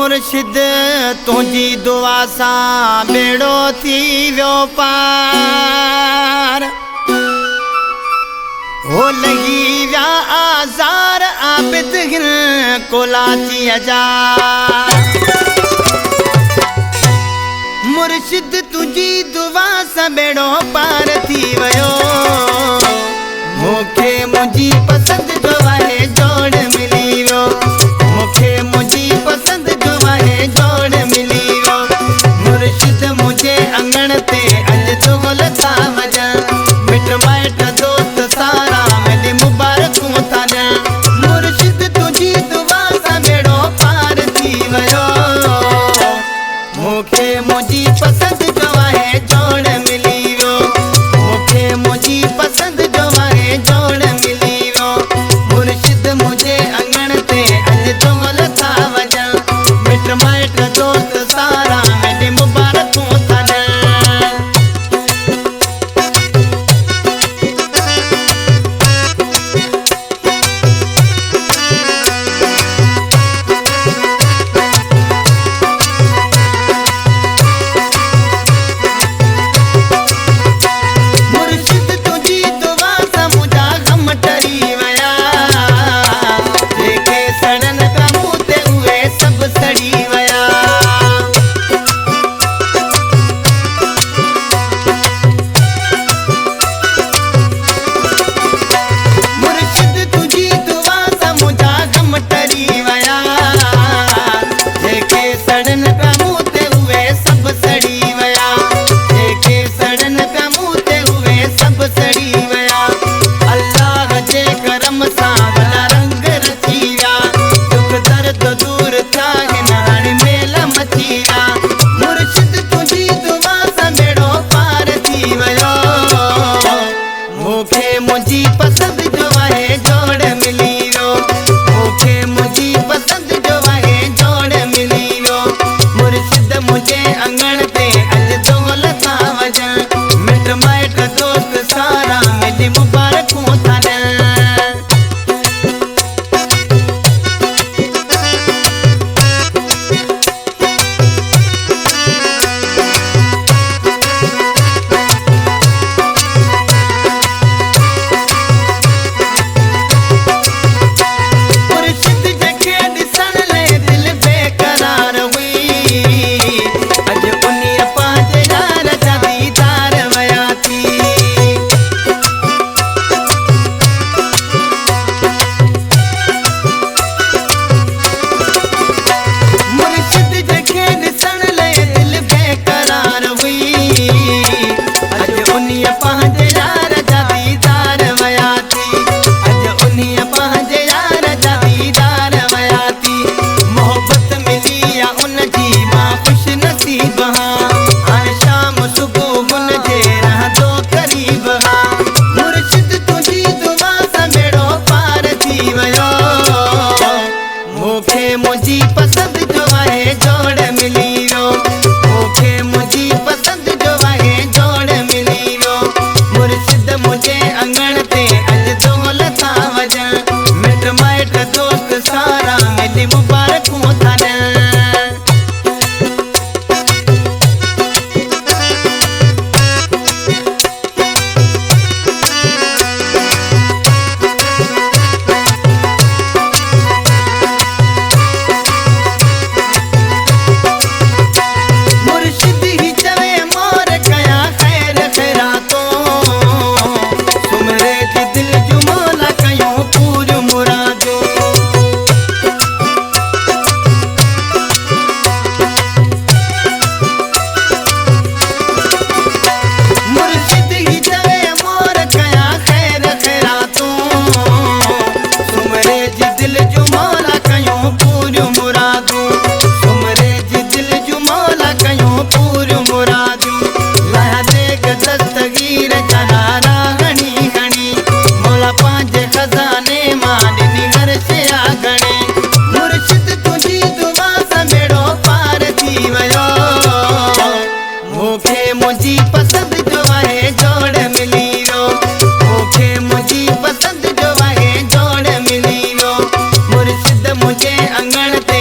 मुर्शिद तुझी दुआ सां बेड़ो थी वियो पार हो लगी विया आज़ार आबिद कोलाची हजार मुर्शिद तुझी दुआ सां बेड़ो पार थी वियो मूंखे मुंहिंजी पसंद जो आहे जोड़ मिली वियो मूंखे मुंहिंजी पसंद जो आहे जोड़ मिली वियो मुर्शिद मुझे अंगण ते अॼु चुगल था वॼनि मिट माइट दोस्त सारा मिली मुबारकूं था ॾियनि मुर्शिद तुझी दुआ सां बेड़ो पार थी वियो मूंखे मुंहिंजी पसंद जो आहे जोड़ मिली वियो मूंखे मुंहिंजी पसंद जो आहे जोड़ मिली वियो मुर्शिद मुझे अंगण ते अॼु चुगल था वॼनि मिट माइट दोस्त सारा मिली मुबारकूं था ॾियनि मुझी पसंद जो आहे जोड़ मिली वियो मूंखे मुंहिंजी पसंद जो आहे जोड़ मिली वियो मुर्शिद मुझे अंगण ते अॼु चुगल था वॼनि मिट माइट दोस्त सारा मिली मुबारकूं था ॾियनि मुझी पसंद जो आहे जोड़ मिली वियो मूंखे मुंहिंजी पसंद जो आहे जोड़ मिली वियो मुर्शिद मुझे अंगण ते अॼु चुगल था वॼनि मिट माइट दोस्त सारा मिली मुबारकूं था ॾियनि मुझी पसंद जो आहे जोड़ मिली वियो मूंखे मुंहिंजी पसंद जो आहे जोड़ मिली वियो मुर्शिद मुझे अंगण ते